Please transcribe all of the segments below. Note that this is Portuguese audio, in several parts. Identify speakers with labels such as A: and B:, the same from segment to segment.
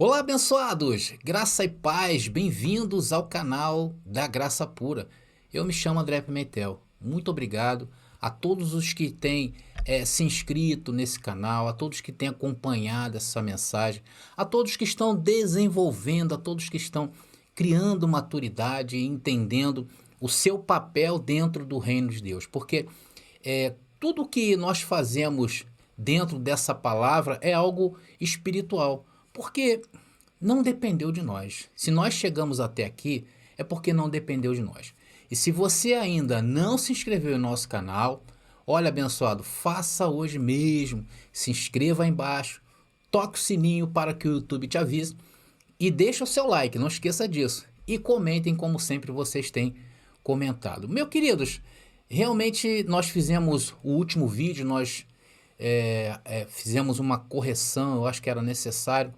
A: Olá, abençoados! Graça e paz, bem-vindos ao canal da Graça Pura. Eu me chamo André Pimentel. Muito obrigado a todos os que têm se inscrito nesse canal, a todos que têm acompanhado essa mensagem, a todos que estão desenvolvendo, a todos que estão criando maturidade e entendendo o seu papel dentro do reino de Deus. Porque tudo que nós fazemos dentro dessa palavra é algo espiritual. Porque não dependeu de nós. Se nós chegamos até aqui, é porque não dependeu de nós. E se você ainda não se inscreveu no nosso canal, olha, abençoado, faça hoje mesmo. Se inscreva aí embaixo, toque o sininho para que o YouTube te avise e deixe o seu like, não esqueça disso. E comentem como sempre vocês têm comentado. Meus queridos, realmente nós fizemos o último vídeo, nós fizemos uma correção, eu acho que era necessário,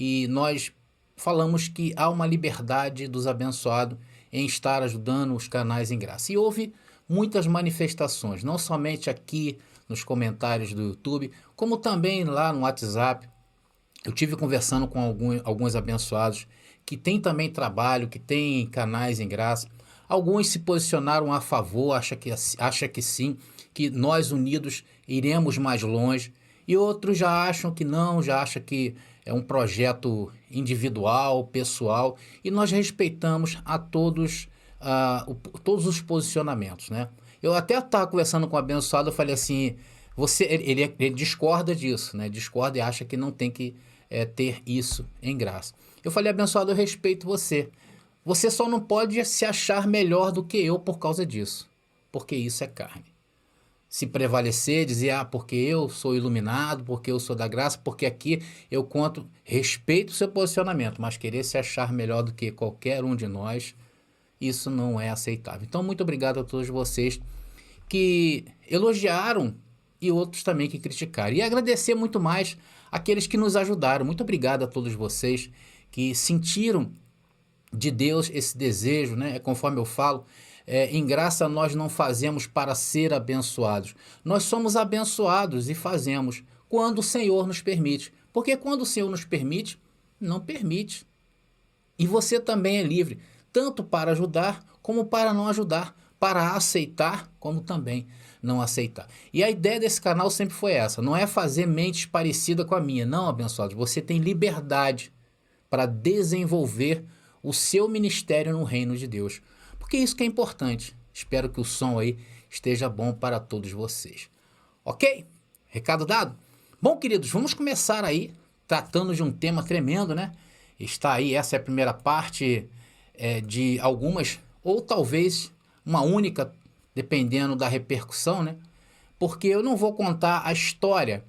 A: e nós falamos que há uma liberdade dos abençoados em estar ajudando os canais em graça. E houve muitas manifestações, não somente aqui nos comentários do YouTube, como também lá no WhatsApp. Eu tive conversando com alguns abençoados que têm também trabalho, que têm canais em graça. Alguns se posicionaram a favor, acha que sim, que nós unidos iremos mais longe. E outros já acham que não, já acham que é um projeto individual, pessoal. E nós respeitamos a todos, todos os posicionamentos, né? Eu até estava conversando com o abençoado, eu falei assim, ele discorda disso, né? Discorda e acha que não tem que ter isso em graça. Eu falei, abençoado, eu respeito você. Você só não pode se achar melhor do que eu por causa disso, porque isso é carne. Se prevalecer, dizer, porque eu sou iluminado, porque eu sou da graça, porque aqui eu conto, respeito o seu posicionamento, mas querer se achar melhor do que qualquer um de nós, isso não é aceitável. Então, muito obrigado a todos vocês que elogiaram e outros também que criticaram. E agradecer muito mais aqueles que nos ajudaram. Muito obrigado a todos vocês que sentiram de Deus esse desejo, né? Conforme eu falo, em graça nós não fazemos para ser abençoados. Nós somos abençoados e fazemos quando o Senhor nos permite. Porque quando o Senhor nos permite, não permite. E você também é livre, tanto para ajudar como para não ajudar, para aceitar como também não aceitar. E a ideia desse canal sempre foi essa, não é fazer mentes parecidas com a minha, não, abençoados. Você tem liberdade para desenvolver o seu ministério no reino de Deus. Porque isso que é importante. Espero que o som aí esteja bom para todos vocês. Ok? Recado dado? Bom, queridos, vamos começar aí tratando de um tema tremendo, né? Está aí, essa é a primeira parte de algumas, ou talvez uma única, dependendo da repercussão, né? Porque eu não vou contar a história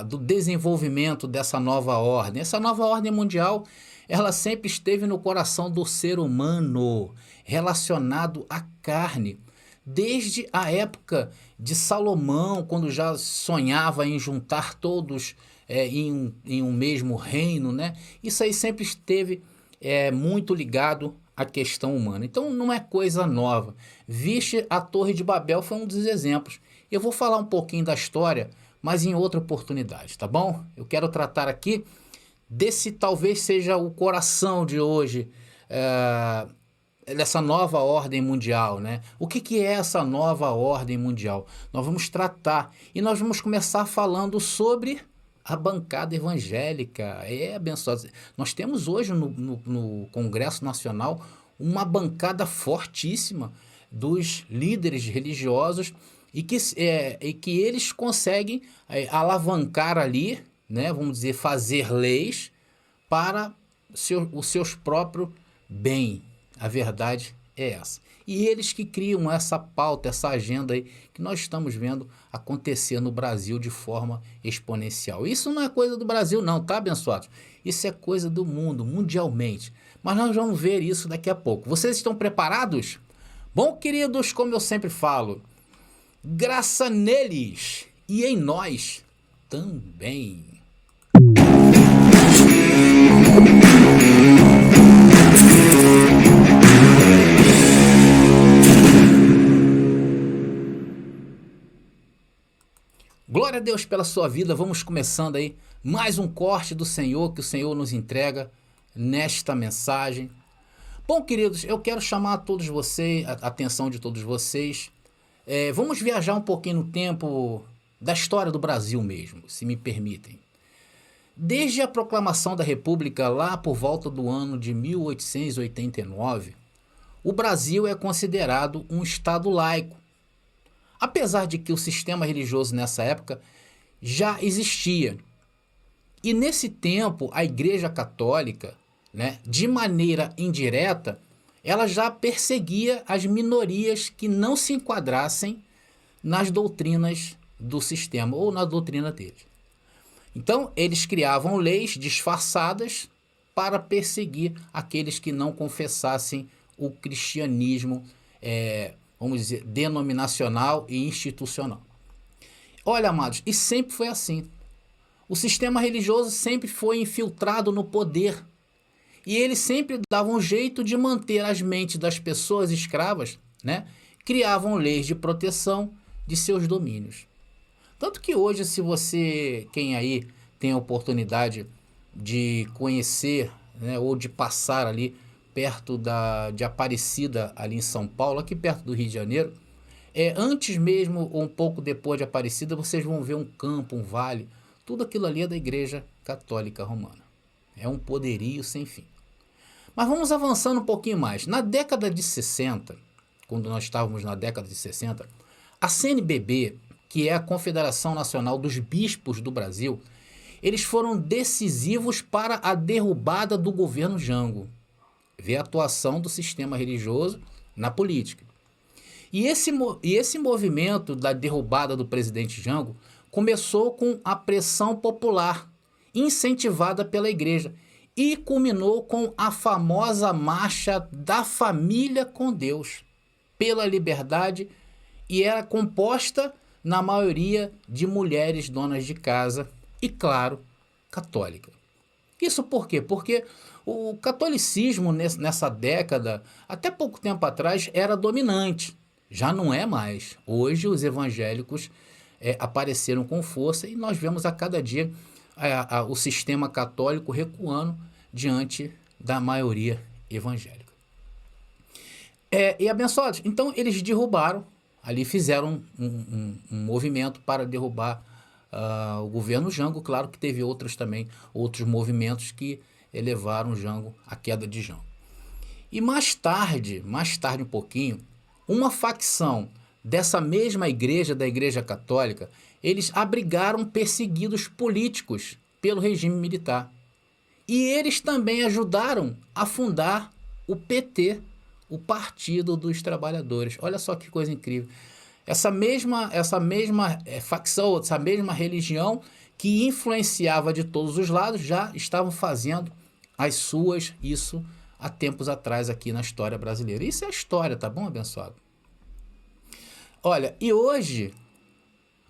A: do desenvolvimento dessa nova ordem. Essa nova ordem mundial, ela sempre esteve no coração do ser humano, relacionado à carne. Desde a época de Salomão, quando já sonhava em juntar todos em um mesmo reino, né? Isso aí sempre esteve muito ligado à questão humana. Então não é coisa nova. Viste, a Torre de Babel foi um dos exemplos. Eu vou falar um pouquinho da história, mas em outra oportunidade, tá bom? Eu quero tratar aqui desse talvez seja o coração de hoje, dessa nova ordem mundial, né? O que é essa nova ordem mundial? Nós vamos tratar e nós vamos começar falando sobre a bancada evangélica. Abençoado. Nós temos hoje no Congresso Nacional uma bancada fortíssima dos líderes religiosos e que eles conseguem alavancar ali, né, vamos dizer, fazer leis para os seus próprios bem. A verdade é essa. E eles que criam essa pauta, essa agenda aí que nós estamos vendo acontecer no Brasil de forma exponencial. Isso não é coisa do Brasil não, tá, abençoados? Isso é coisa do mundo, mundialmente. Mas nós vamos ver isso daqui a pouco. Vocês estão preparados? Bom, queridos, como eu sempre falo, graça neles e em nós também. Glória a Deus pela sua vida. Vamos começando aí mais um corte do Senhor que o Senhor nos entrega nesta mensagem. Bom, queridos, eu quero chamar a todos vocês, a atenção de todos vocês. Vamos viajar um pouquinho no tempo da história do Brasil mesmo, se me permitem. Desde a proclamação da República lá por volta do ano de 1889, o Brasil é considerado um estado laico. Apesar de que o sistema religioso nessa época já existia. E nesse tempo, a Igreja Católica, né, de maneira indireta, ela já perseguia as minorias que não se enquadrassem nas doutrinas do sistema ou na doutrina deles. Então, eles criavam leis disfarçadas para perseguir aqueles que não confessassem o cristianismo, vamos dizer, denominacional e institucional. Olha, amados, e sempre foi assim. O sistema religioso sempre foi infiltrado no poder. E eles sempre davam um jeito de manter as mentes das pessoas escravas, né? Criavam leis de proteção de seus domínios. Tanto que hoje, se você, quem aí tem a oportunidade de conhecer, né, ou de passar ali perto de Aparecida, ali em São Paulo, aqui perto do Rio de Janeiro, antes mesmo ou um pouco depois de Aparecida, vocês vão ver um campo, um vale, tudo aquilo ali é da Igreja Católica Romana. É um poderio sem fim. Mas vamos avançando um pouquinho mais. Na década de 60, quando nós estávamos na década de 60, a CNBB, que é a Confederação Nacional dos Bispos do Brasil, eles foram decisivos para a derrubada do governo Jango. Vê a atuação do sistema religioso na política. E esse movimento da derrubada do presidente Jango começou com a pressão popular, incentivada pela igreja, e culminou com a famosa Marcha da Família com Deus, pela liberdade, e era composta, na maioria, de mulheres donas de casa e, claro, católica. Isso por quê? Porque o catolicismo nessa década, até pouco tempo atrás, era dominante. Já não é mais. Hoje os evangélicos apareceram com força e nós vemos a cada dia o sistema católico recuando diante da maioria evangélica. E abençoados, então eles derrubaram, ali fizeram um movimento para derrubar o governo Jango. Claro que teve outros movimentos que levaram Jango à queda de Jango. E mais tarde um pouquinho, uma facção dessa mesma igreja, da Igreja Católica, eles abrigaram perseguidos políticos pelo regime militar. E eles também ajudaram a fundar o PT, o Partido dos Trabalhadores. Olha só que coisa incrível. Essa mesma facção, essa mesma religião que influenciava de todos os lados, já estavam fazendo as suas, isso há tempos atrás aqui na história brasileira. Isso é a história, tá bom, abençoado? Olha, e hoje,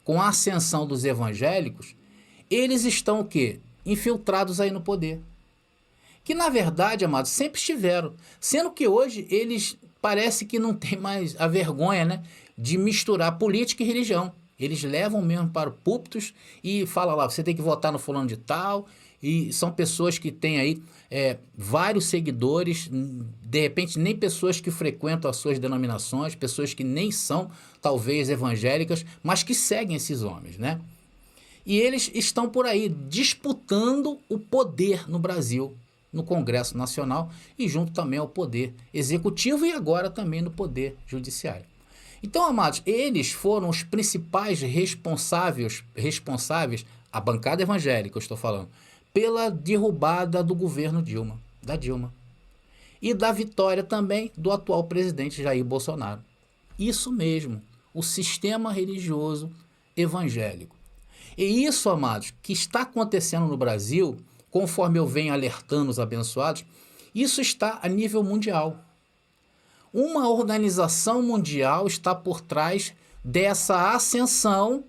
A: com a ascensão dos evangélicos, eles estão o quê? Infiltrados aí no poder. Que na verdade, amados, sempre estiveram. Sendo que hoje eles parece que não tem mais a vergonha, né, de misturar política e religião. Eles levam mesmo para púlpitos e falam lá, você tem que votar no fulano de tal. E são pessoas que têm aí vários seguidores, de repente nem pessoas que frequentam as suas denominações, pessoas que nem são, talvez, evangélicas, mas que seguem esses homens, né? E eles estão por aí disputando o poder no Brasil, no Congresso Nacional e junto também ao poder executivo e agora também no poder judiciário. Então, amados, eles foram os principais responsáveis, a bancada evangélica, eu estou falando, pela derrubada do governo Dilma, da Dilma. E da vitória também do atual presidente Jair Bolsonaro. Isso mesmo, o sistema religioso evangélico. E isso, amados, que está acontecendo no Brasil, conforme eu venho alertando os abençoados, isso está a nível mundial. Uma organização mundial está por trás dessa ascensão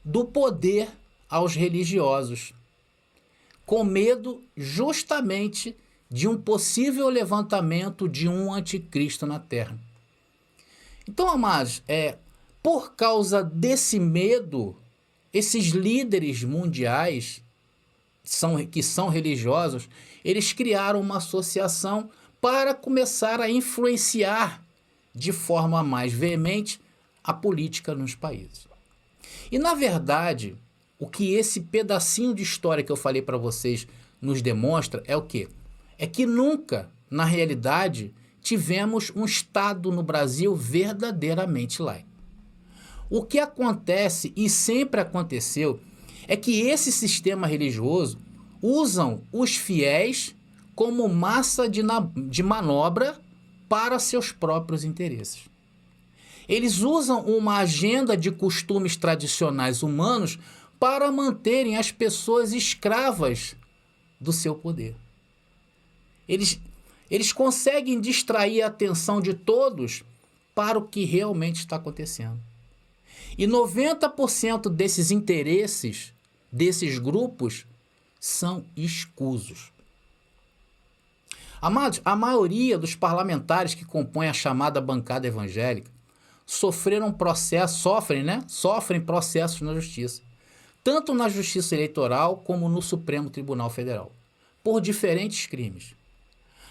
A: do poder aos religiosos, com medo justamente de um possível levantamento de um anticristo na Terra. Então, amados, por causa desse medo esses líderes mundiais que são religiosos, eles criaram uma associação para começar a influenciar de forma mais veemente a política nos países. E, na verdade, o que esse pedacinho de história que eu falei para vocês nos demonstra é o quê? É que nunca, na realidade, tivemos um Estado no Brasil verdadeiramente laico. O que acontece, e sempre aconteceu, é que esse sistema religioso usam os fiéis como massa de manobra para seus próprios interesses. Eles usam uma agenda de costumes tradicionais humanos para manterem as pessoas escravas do seu poder. Eles conseguem distrair a atenção de todos para o que realmente está acontecendo. E 90% desses interesses, desses grupos, são escusos. Amados, a maioria dos parlamentares que compõem a chamada bancada evangélica sofrem processos na justiça, tanto na justiça eleitoral como no Supremo Tribunal Federal, por diferentes crimes.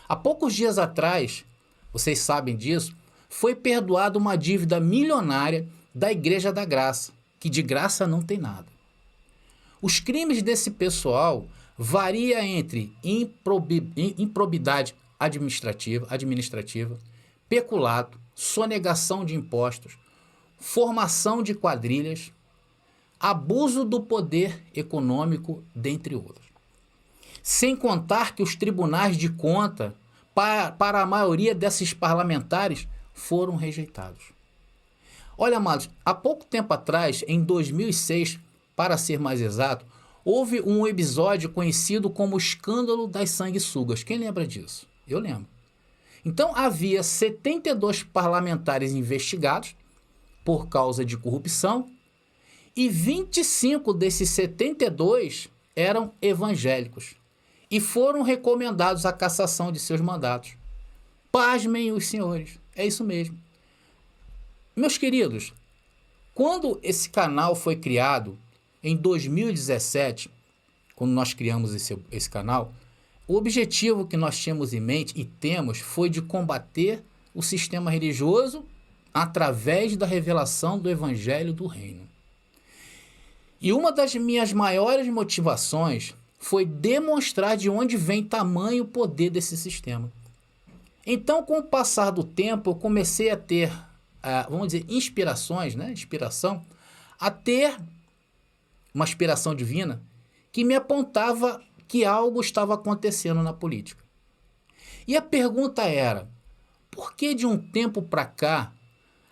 A: Há poucos dias atrás, vocês sabem disso, foi perdoada uma dívida milionária da Igreja da Graça, que de graça não tem nada. Os crimes desse pessoal variam entre improbidade administrativa, peculato, sonegação de impostos, formação de quadrilhas, abuso do poder econômico, dentre outros. Sem contar que os tribunais de conta, para a maioria desses parlamentares, foram rejeitados. Olha, amados, há pouco tempo atrás, em 2006, para ser mais exato, houve um episódio conhecido como o escândalo das sanguessugas. Quem lembra disso? Eu lembro. Então, havia 72 parlamentares investigados por causa de corrupção e 25 desses 72 eram evangélicos e foram recomendados a cassação de seus mandatos. Pasmem os senhores, é isso mesmo. Meus queridos, quando esse canal foi criado, em 2017, quando nós criamos esse canal, o objetivo que nós tínhamos em mente e temos foi de combater o sistema religioso através da revelação do Evangelho do Reino. E uma das minhas maiores motivações foi demonstrar de onde vem tamanho poder desse sistema. Então, com o passar do tempo, eu comecei a ter, vamos dizer, inspiração, a ter uma inspiração divina que me apontava que algo estava acontecendo na política. E a pergunta era, por que de um tempo para cá,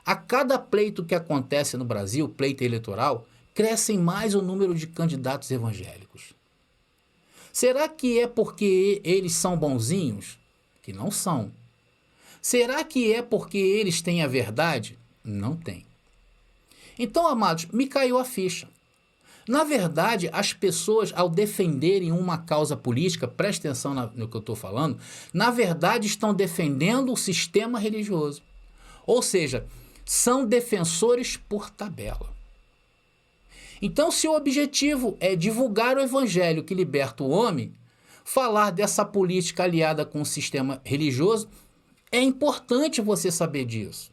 A: a cada pleito que acontece no Brasil, pleito eleitoral, crescem mais o número de candidatos evangélicos? Será que é porque eles são bonzinhos? Que não são. Será que é porque eles têm a verdade? Não tem. Então, amados, me caiu a ficha. Na verdade, as pessoas, ao defenderem uma causa política, preste atenção no que eu estou falando, na verdade estão defendendo o sistema religioso. Ou seja, são defensores por tabela. Então, se o objetivo é divulgar o evangelho que liberta o homem, falar dessa política aliada com o sistema religioso, é importante você saber disso.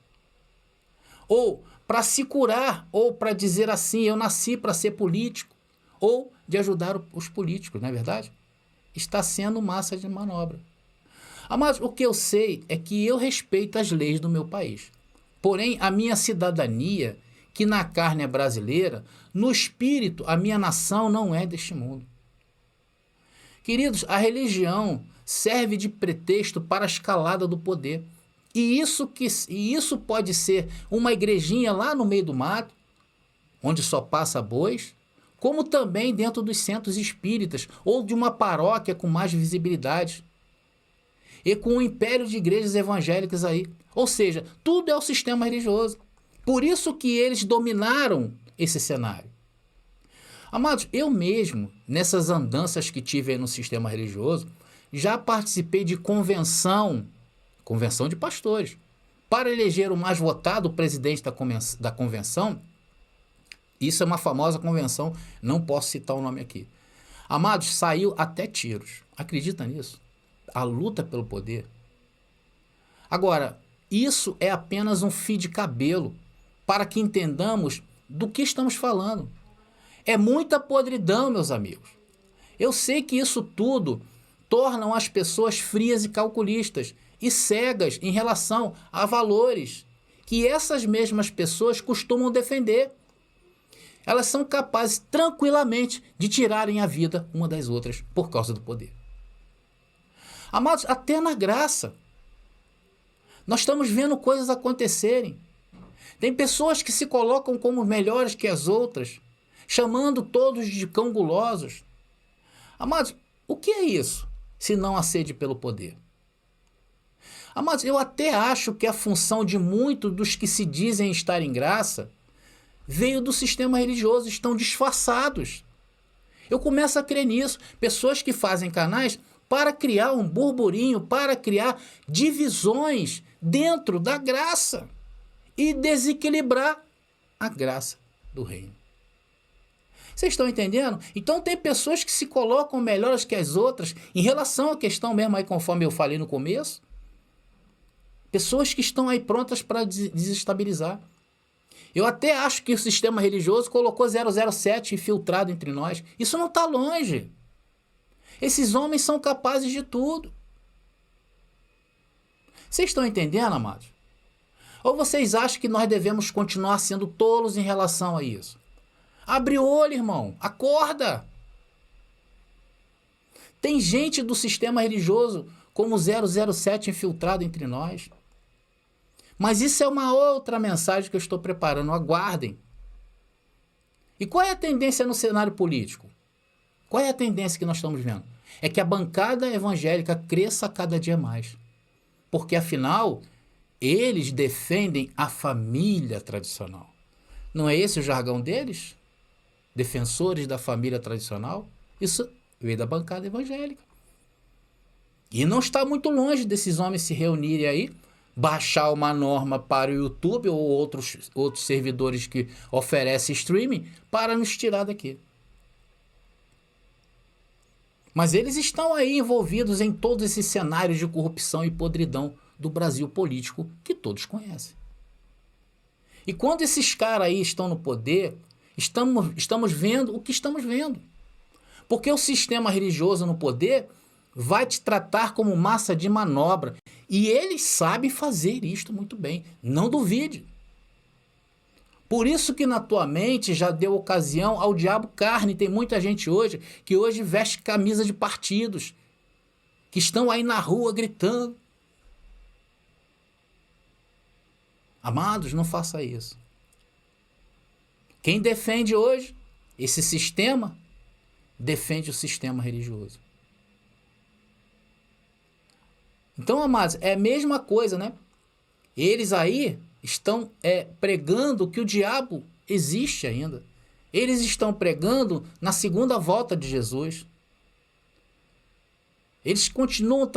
A: Ou para se curar, ou para dizer assim, eu nasci para ser político, ou de ajudar os políticos, não é verdade? Está sendo massa de manobra. Mas o que eu sei é que eu respeito as leis do meu país. Porém, a minha cidadania, que na carne é brasileira, no espírito, a minha nação não é deste mundo. Queridos, a religião serve de pretexto para a escalada do poder. E isso pode ser uma igrejinha lá no meio do mato, onde só passa bois, como também dentro dos centros espíritas ou de uma paróquia com mais visibilidade. E com um império de igrejas evangélicas aí. Ou seja, tudo é o sistema religioso. Por isso que eles dominaram esse cenário. Amados, eu mesmo, nessas andanças que tive aí no sistema religioso, já participei de convenção de pastores. Para eleger o mais votado, o presidente da convenção, Isso é uma famosa convenção, não posso citar o nome aqui. Amados, saiu até tiros. Acredita nisso? A luta pelo poder. Agora, isso é apenas um fio de cabelo para que entendamos do que estamos falando. É muita podridão, meus amigos. Eu sei que isso tudo torna as pessoas frias e calculistas e cegas em relação a valores que essas mesmas pessoas costumam defender. Elas são capazes tranquilamente de tirarem a vida uma das outras por causa do poder. Amados, até na graça, nós estamos vendo coisas acontecerem. Tem pessoas que se colocam como melhores que as outras, chamando todos de cão gulosos. Amados, o que é isso, se não a sede pelo poder? Amados, eu até acho que a função de muitos dos que se dizem estar em graça veio do sistema religioso, estão disfarçados. Eu começo a crer nisso. Pessoas que fazem canais para criar um burburinho, para criar divisões dentro da graça e desequilibrar a graça do reino. Vocês estão entendendo? Então tem pessoas que se colocam melhores que as outras em relação à questão mesmo aí, conforme eu falei no começo. Pessoas que estão aí prontas para desestabilizar. Eu até acho que o sistema religioso colocou 007 infiltrado entre nós. Isso não está longe. Esses homens são capazes de tudo. Vocês estão entendendo, amados? Ou vocês acham que nós devemos continuar sendo tolos em relação a isso? Abre o olho, irmão. Acorda. Tem gente do sistema religioso como 007 infiltrado entre nós. Mas isso é uma outra mensagem que eu estou preparando. Aguardem. E qual é a tendência no cenário político? Qual é a tendência que nós estamos vendo? É que a bancada evangélica cresça cada dia mais. Porque, afinal, eles defendem a família tradicional. Não é esse o jargão deles? Defensores da família tradicional? Isso veio da bancada evangélica. E não está muito longe desses homens se reunirem aí, baixar uma norma para o YouTube ou outros servidores que oferecem streaming para nos tirar daqui. Mas eles estão aí envolvidos em todos esses cenários de corrupção e podridão do Brasil político que todos conhecem. E quando esses caras aí estão no poder, estamos vendo o que estamos vendo. Porque o sistema religioso no poder vai te tratar como massa de manobra. E eles sabem fazer isto muito bem. Não duvide. Por isso que na tua mente já deu ocasião ao diabo carne. Tem muita gente hoje que hoje veste camisa de partidos, que estão aí na rua gritando. Amados, não faça isso. Quem defende hoje esse sistema, defende o sistema religioso. Então, amados, é a mesma coisa, né? Eles aí estão pregando que o diabo existe ainda. Eles estão pregando na segunda volta de Jesus. Eles continuam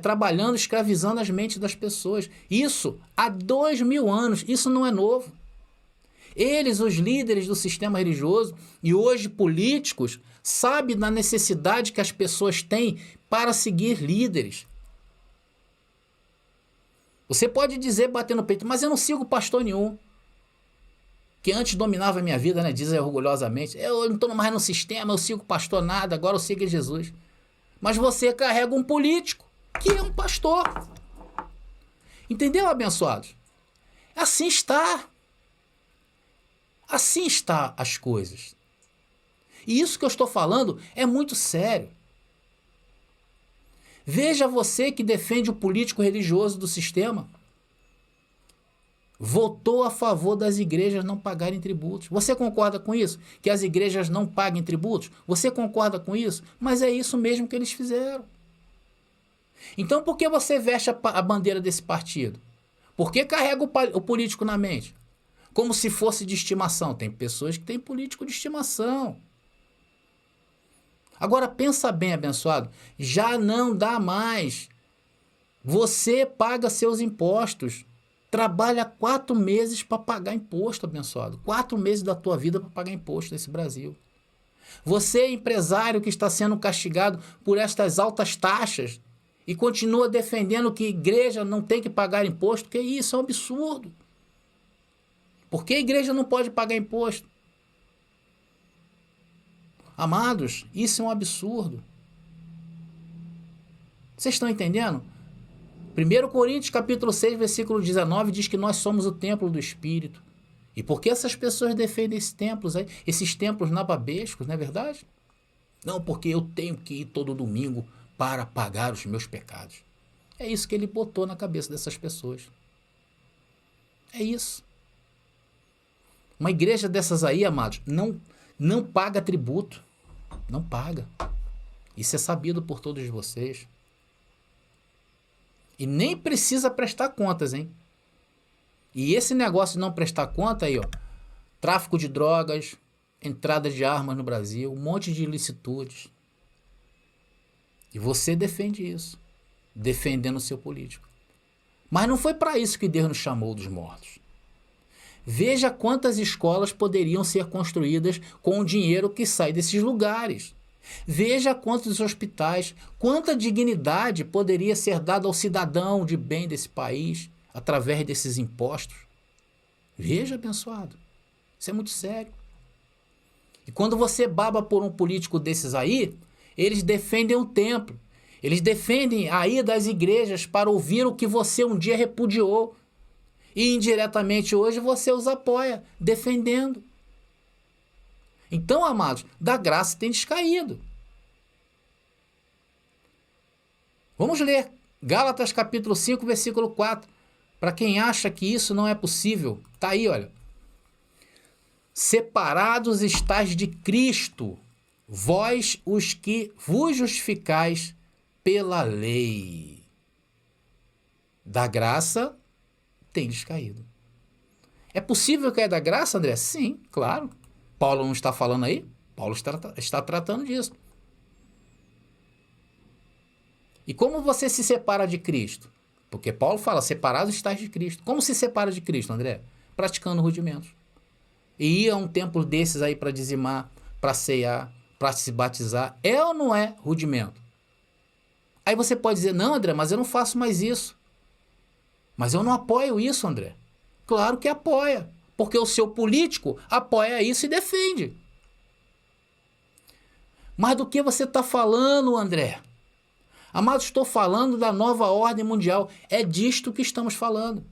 A: trabalhando, escravizando as mentes das pessoas. Isso há 2000 anos, isso não é novo. Eles, os líderes do sistema religioso e hoje políticos, sabem da necessidade que as pessoas têm para seguir líderes. Você pode dizer, bater no peito, mas eu não sigo pastor nenhum. Que antes dominava a minha vida, né? Diz orgulhosamente. Eu não estou mais no sistema, eu sigo pastor nada, agora eu sigo Jesus. Mas você carrega um político, que é um pastor. Entendeu, abençoados? Assim está. Assim está as coisas. E isso que eu estou falando é muito sério. Veja você que defende o político religioso do sistema. Votou a favor das igrejas não pagarem tributos. Você concorda com isso? Que as igrejas não paguem tributos? Você concorda com isso? Mas é isso mesmo que eles fizeram. Então por que você veste a bandeira desse partido? Por que carrega o político na mente? Como se fosse de estimação. Tem pessoas que têm político de estimação. Agora pensa bem, abençoado, já não dá mais. Você paga seus impostos. Trabalha 4 meses para pagar imposto, abençoado. 4 meses da tua vida para pagar imposto nesse Brasil. Você, empresário que está sendo castigado por estas altas taxas e continua defendendo que igreja não tem que pagar imposto, que isso é um absurdo. Por que a igreja não pode pagar imposto? Amados, isso é um absurdo. Vocês estão entendendo? 1 Coríntios capítulo 6, versículo 19 diz que nós somos o templo do Espírito. E por que essas pessoas defendem esses templos nababescos, não é verdade? Não, porque eu tenho que ir todo domingo para pagar os meus pecados. É isso que ele botou na cabeça dessas pessoas. É isso. Uma igreja dessas aí, amados, não paga tributo. Não paga. Isso é sabido por todos vocês. E nem precisa prestar contas, hein? E esse negócio de não prestar conta aí, ó, tráfico de drogas, entrada de armas no Brasil, um monte de ilicitudes. E você defende isso, defendendo o seu político. Mas não foi para isso que Deus nos chamou dos mortos. Veja quantas escolas poderiam ser construídas com o dinheiro que sai desses lugares. Veja quantos hospitais, quanta dignidade poderia ser dada ao cidadão de bem desse país através desses impostos. Veja, abençoado. Isso é muito sério. E quando você baba por um político desses aí, eles defendem o templo. Eles defendem a ida às igrejas para ouvir o que você um dia repudiou. E indiretamente hoje você os apoia, defendendo. Então, amados, da graça tem descaído. Vamos ler Gálatas capítulo 5, versículo 4. Para quem acha que isso não é possível, tá aí, olha. Separados estáis de Cristo, vós os que vos justificais pela lei. Da graça tem descaído. É possível cair da graça, André? Sim, claro. Paulo não está falando aí? Paulo está tratando disso. E como você se separa de Cristo? Porque Paulo fala, separados estáis de Cristo. Como se separa de Cristo, André? Praticando rudimentos. E ir a um templo desses aí para dizimar, para ceiar, para se batizar, é ou não é rudimento? Aí você pode dizer, não, André, mas eu não faço mais isso. Mas eu não apoio isso, André. Claro que apoia. Porque o seu político apoia isso e defende. Mas do que você está falando, André? Amado, estou falando da nova ordem mundial. É disto que estamos falando.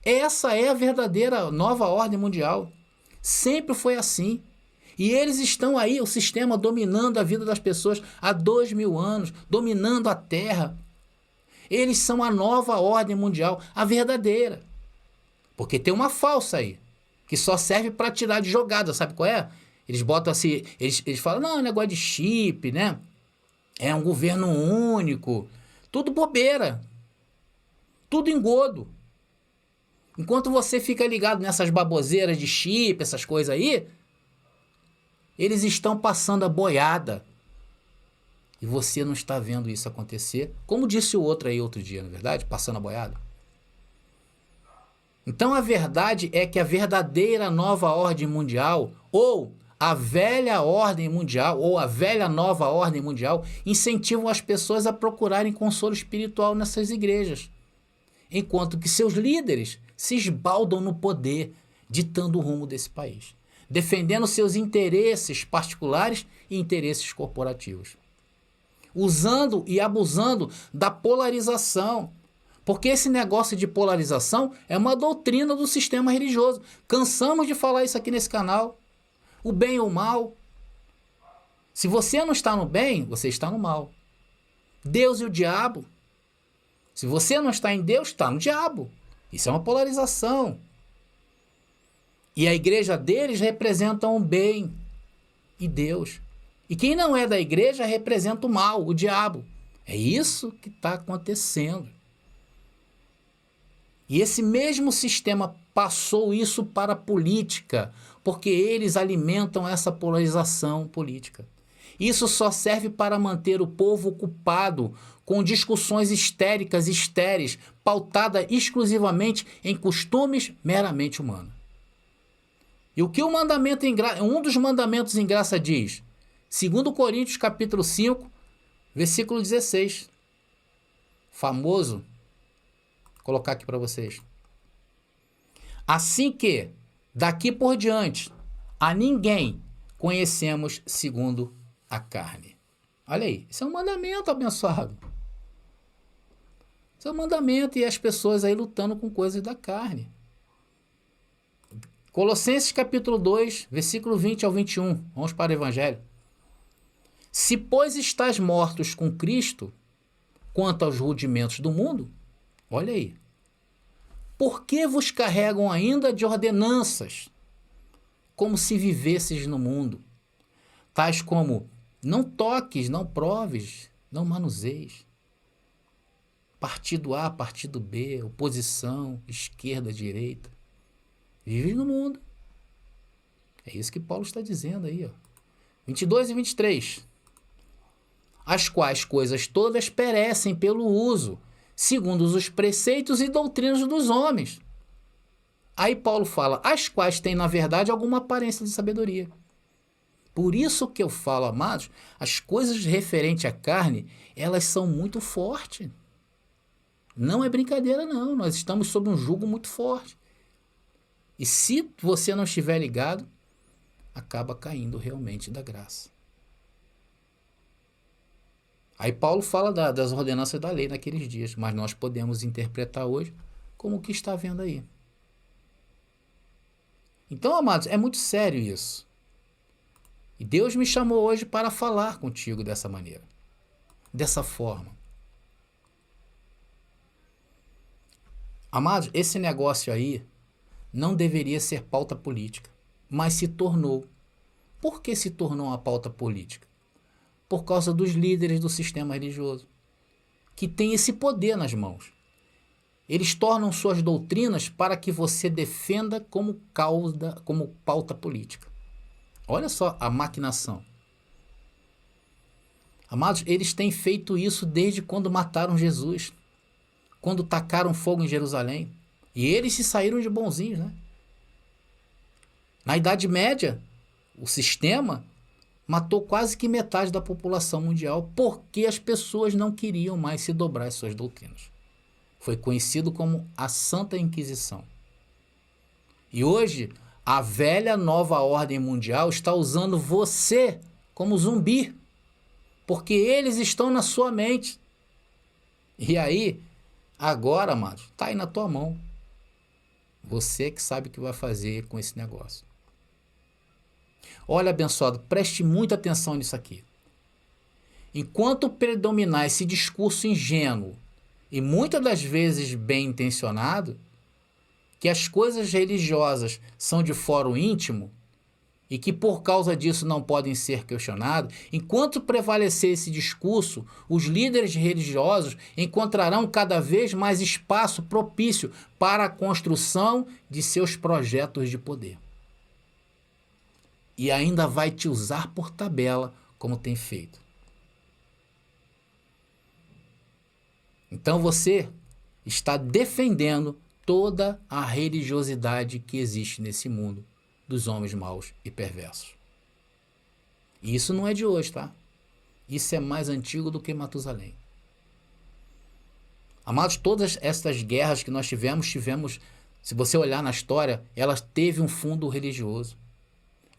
A: Essa é a verdadeira nova ordem mundial. Sempre foi assim. E eles estão aí, o sistema dominando a vida das pessoas há 2000 anos, dominando a terra. Eles são a nova ordem mundial, a verdadeira. Porque tem uma falsa aí, que só serve para tirar de jogada, sabe qual é? Eles botam assim, eles falam, não, é negócio de chip, né? É um governo único. Tudo bobeira. Tudo engodo. Enquanto você fica ligado nessas baboseiras de chip, essas coisas aí, eles estão passando a boiada. E você não está vendo isso acontecer. Como disse o outro aí outro dia, não é verdade? Passando a boiada. Então a verdade é que a verdadeira nova ordem mundial, ou a velha ordem mundial, ou a velha nova ordem mundial, incentivam as pessoas a procurarem consolo espiritual nessas igrejas. Enquanto que seus líderes se esbaldam no poder, ditando o rumo desse país, defendendo seus interesses particulares e interesses corporativos, usando e abusando da polarização, porque esse negócio de polarização é uma doutrina do sistema religioso. Cansamos de falar isso aqui nesse canal. O bem ou o mal. Se você não está no bem, você está no mal. Deus e o diabo. Se você não está em Deus, está no diabo. Isso é uma polarização. E a igreja deles representa o bem e Deus. E quem não é da igreja representa o mal, o diabo. É isso que está acontecendo. E esse mesmo sistema passou isso para a política, porque eles alimentam essa polarização política. Isso só serve para manter o povo ocupado com discussões histéricas e estéreis, pautada exclusivamente em costumes meramente humanos. E o que o mandamento um dos mandamentos em graça diz? 2 Coríntios capítulo 5, versículo 16. Famoso. Vou colocar aqui para vocês. Assim que, daqui por diante, a ninguém conhecemos segundo a carne. Olha aí, isso é um mandamento abençoado. Isso é um mandamento e as pessoas aí lutando com coisas da carne. Colossenses capítulo 2, versículo 20 ao 21. Vamos para o Evangelho. Se, pois, estás mortos com Cristo, quanto aos rudimentos do mundo, olha aí, por que vos carregam ainda de ordenanças, como se vivesses no mundo, tais como não toques, não proves, não manuseis, partido A, partido B, oposição, esquerda, direita, vives no mundo. É isso que Paulo está dizendo aí, ó. 22 e 23. As quais coisas todas perecem pelo uso, segundo os preceitos e doutrinas dos homens. Aí Paulo fala, as quais têm, na verdade, alguma aparência de sabedoria. Por isso que eu falo, amados, as coisas referentes à carne, elas são muito fortes. Não é brincadeira, não. Nós estamos sob um jugo muito forte. E se você não estiver ligado, acaba caindo realmente da graça. Aí Paulo fala das ordenanças da lei naqueles dias, mas nós podemos interpretar hoje como o que está vendo aí. Então, amados, é muito sério isso. E Deus me chamou hoje para falar contigo dessa maneira, dessa forma. Amados, esse negócio aí não deveria ser pauta política, mas se tornou. Por que se tornou uma pauta política? Por causa dos líderes do sistema religioso, que tem esse poder nas mãos. Eles tornam suas doutrinas para que você defenda como pauta política. Olha só a maquinação. Amados, eles têm feito isso desde quando mataram Jesus, quando tacaram fogo em Jerusalém. E eles se saíram de bonzinhos, né? Na Idade Média, o sistema matou quase que metade da população mundial porque as pessoas não queriam mais se dobrar às suas doutrinas. Foi conhecido como a Santa Inquisição. E hoje, a velha nova ordem mundial está usando você como zumbi, porque eles estão na sua mente. E aí, agora, amados, está aí na tua mão. Você que sabe o que vai fazer com esse negócio. Olha, abençoado, preste muita atenção nisso aqui. Enquanto predominar esse discurso ingênuo e muitas das vezes bem intencionado, que as coisas religiosas são de fórum íntimo e que por causa disso não podem ser questionados, enquanto prevalecer esse discurso, os líderes religiosos encontrarão cada vez mais espaço propício para a construção de seus projetos de poder. E ainda vai te usar por tabela, como tem feito. Então você está defendendo toda a religiosidade que existe nesse mundo dos homens maus e perversos. E isso não é de hoje, tá? Isso é mais antigo do que Matusalém. Amados, todas estas guerras que nós tivemos, se você olhar na história, elas teve um fundo religioso.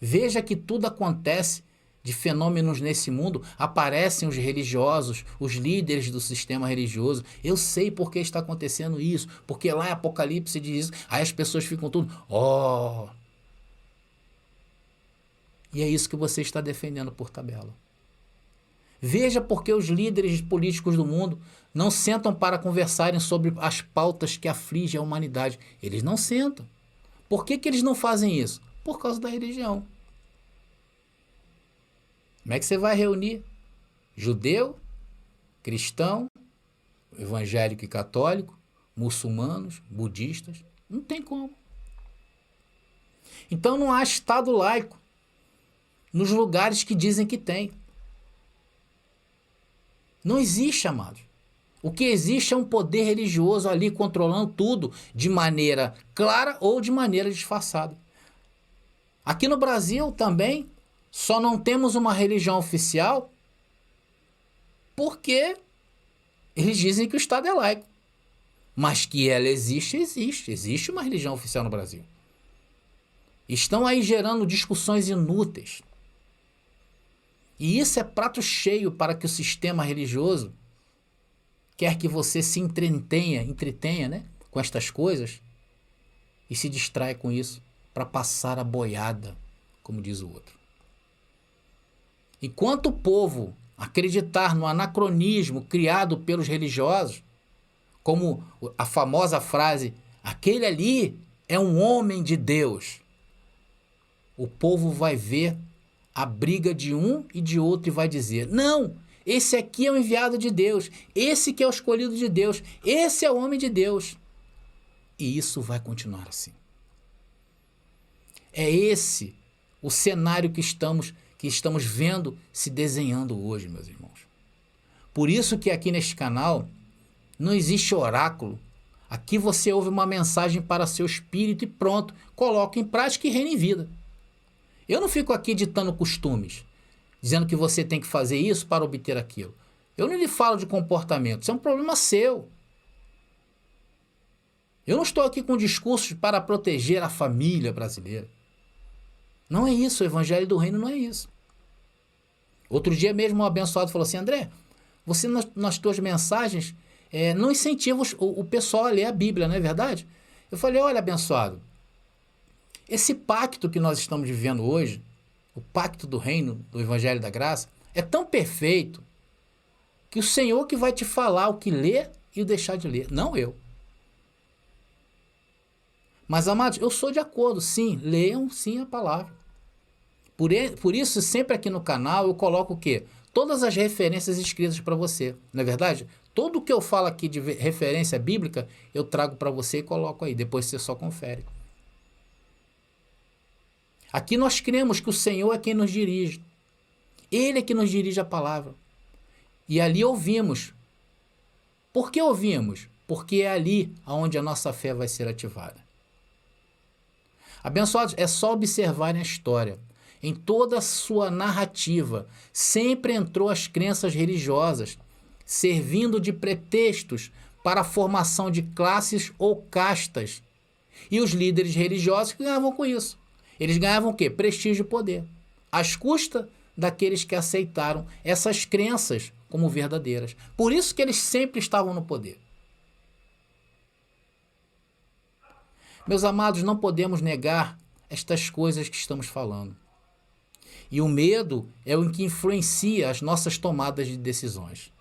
A: Veja que tudo acontece de fenômenos nesse mundo, aparecem os religiosos, os líderes do sistema religioso. Eu sei por que está acontecendo isso, porque lá em Apocalipse diz isso, aí as pessoas ficam tudo, ó. E é isso que você está defendendo por tabela. Veja por que os líderes políticos do mundo não sentam para conversarem sobre as pautas que afligem a humanidade. Eles não sentam. Por que eles não fazem isso? Por causa da religião. Como é que você vai reunir judeu, cristão, evangélico e católico, muçulmanos, budistas? Não tem como. Então não há Estado laico nos lugares que dizem que tem. Não existe, amados. O que existe é um poder religioso ali controlando tudo de maneira clara ou de maneira disfarçada. Aqui no Brasil também só não temos uma religião oficial porque eles dizem que o Estado é laico. Mas que ela existe, existe. Existe uma religião oficial no Brasil. Estão aí gerando discussões inúteis. E isso é prato cheio para que o sistema religioso quer que você se entretenha, né, com estas coisas e se distrai com isso para passar a boiada, como diz o outro. Enquanto o povo acreditar no anacronismo criado pelos religiosos, como a famosa frase, aquele ali é um homem de Deus, o povo vai ver a briga de um e de outro e vai dizer, não, esse aqui é o enviado de Deus, esse que é o escolhido de Deus, esse é o homem de Deus. E isso vai continuar assim. É esse o cenário que estamos vendo se desenhando hoje, meus irmãos. Por isso que aqui neste canal não existe oráculo. Aqui você ouve uma mensagem para seu espírito e pronto, coloca em prática e reina em vida. Eu não fico aqui ditando costumes, dizendo que você tem que fazer isso para obter aquilo. Eu não lhe falo de comportamento, isso é um problema seu. Eu não estou aqui com discursos para proteger a família brasileira. Não é isso, o evangelho do reino não é isso. Outro dia mesmo um abençoado falou assim, André, você nas tuas mensagens não incentiva o pessoal a ler a Bíblia, não é verdade? Eu falei, olha abençoado, esse pacto que nós estamos vivendo hoje, o pacto do reino, do evangelho da graça, é tão perfeito que o Senhor que vai te falar o que ler e o deixar de ler, não eu. Mas, amados, eu sou de acordo, sim, leiam sim a palavra. Por isso, sempre aqui no canal eu coloco o quê? Todas as referências escritas para você, não é verdade? Tudo que eu falo aqui de referência bíblica, eu trago para você e coloco aí, depois você só confere. Aqui nós cremos que o Senhor é quem nos dirige. Ele é que nos dirige a palavra. E ali ouvimos. Por que ouvimos? Porque é ali onde a nossa fé vai ser ativada. Abençoados, é só observarem a história. Em toda a sua narrativa, sempre entrou as crenças religiosas, servindo de pretextos para a formação de classes ou castas. E os líderes religiosos ganhavam com isso. Eles ganhavam o quê? Prestígio e poder. Às custas daqueles que aceitaram essas crenças como verdadeiras. Por isso que eles sempre estavam no poder. Meus amados, não podemos negar estas coisas que estamos falando. E o medo é o que influencia as nossas tomadas de decisões.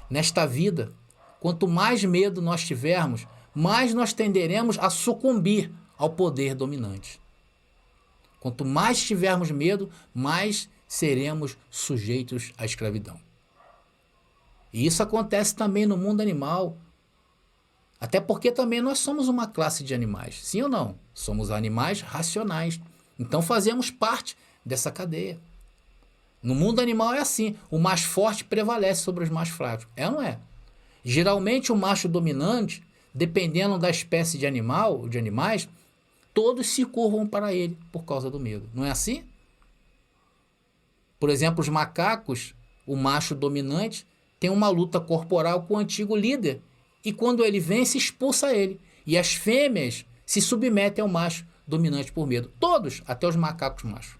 A: Nesta vida, quanto mais medo nós tivermos, mais nós tenderemos a sucumbir ao poder dominante. Quanto mais tivermos medo, mais seremos sujeitos à escravidão. E isso acontece também no mundo animal. Até porque também nós somos uma classe de animais. Sim ou não? Somos animais racionais. Então fazemos parte dessa cadeia. No mundo animal é assim. O mais forte prevalece sobre os mais fracos. É ou não é? Geralmente o macho dominante, dependendo da espécie de animal, de animais, todos se curvam para ele por causa do medo. Não é assim? Por exemplo, os macacos, o macho dominante, tem uma luta corporal com o antigo líder. E quando ele vence, expulsa ele. E as fêmeas se submetem ao macho dominante por medo. Todos, até os macacos machos.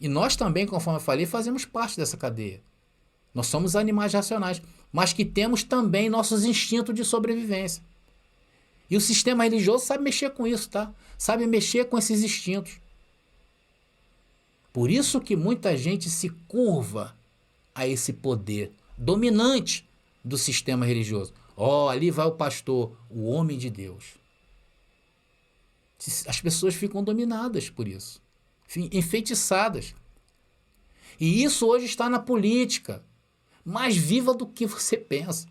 A: E nós também, conforme eu falei, fazemos parte dessa cadeia. Nós somos animais racionais, mas que temos também nossos instintos de sobrevivência. E o sistema religioso sabe mexer com isso, tá? Sabe mexer com esses instintos. Por isso que muita gente se curva a esse poder dominante do sistema religioso. Ali vai o pastor, o homem de Deus. As pessoas ficam dominadas por isso, enfeitiçadas. E isso hoje está na política, mais viva do que você pensa.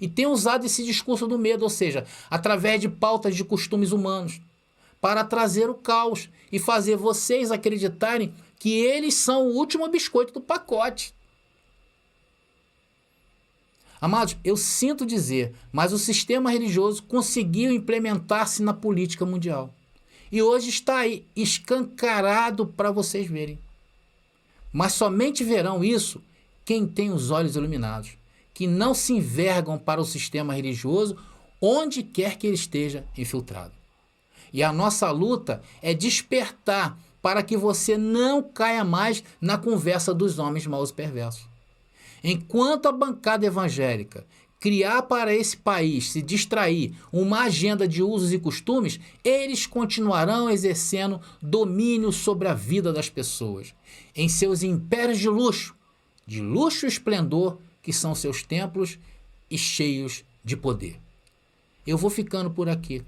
A: E tem usado esse discurso do medo, ou seja, através de pautas de costumes humanos, para trazer o caos e fazer vocês acreditarem que eles são o último biscoito do pacote. Amados, eu sinto dizer, mas o sistema religioso conseguiu implementar-se na política mundial. E hoje está aí, escancarado para vocês verem. Mas somente verão isso quem tem os olhos iluminados, que não se envergam para o sistema religioso, onde quer que ele esteja infiltrado. E a nossa luta é despertar para que você não caia mais na conversa dos homens maus e perversos. Enquanto a bancada evangélica criar para esse país, se distrair, uma agenda de usos e costumes, eles continuarão exercendo domínio sobre a vida das pessoas, em seus impérios de luxo e esplendor, que são seus templos e cheios de poder. Eu vou ficando por aqui.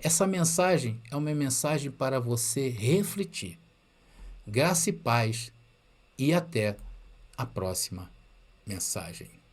A: Essa mensagem é uma mensagem para você refletir. Graça e paz, e até a próxima mensagem.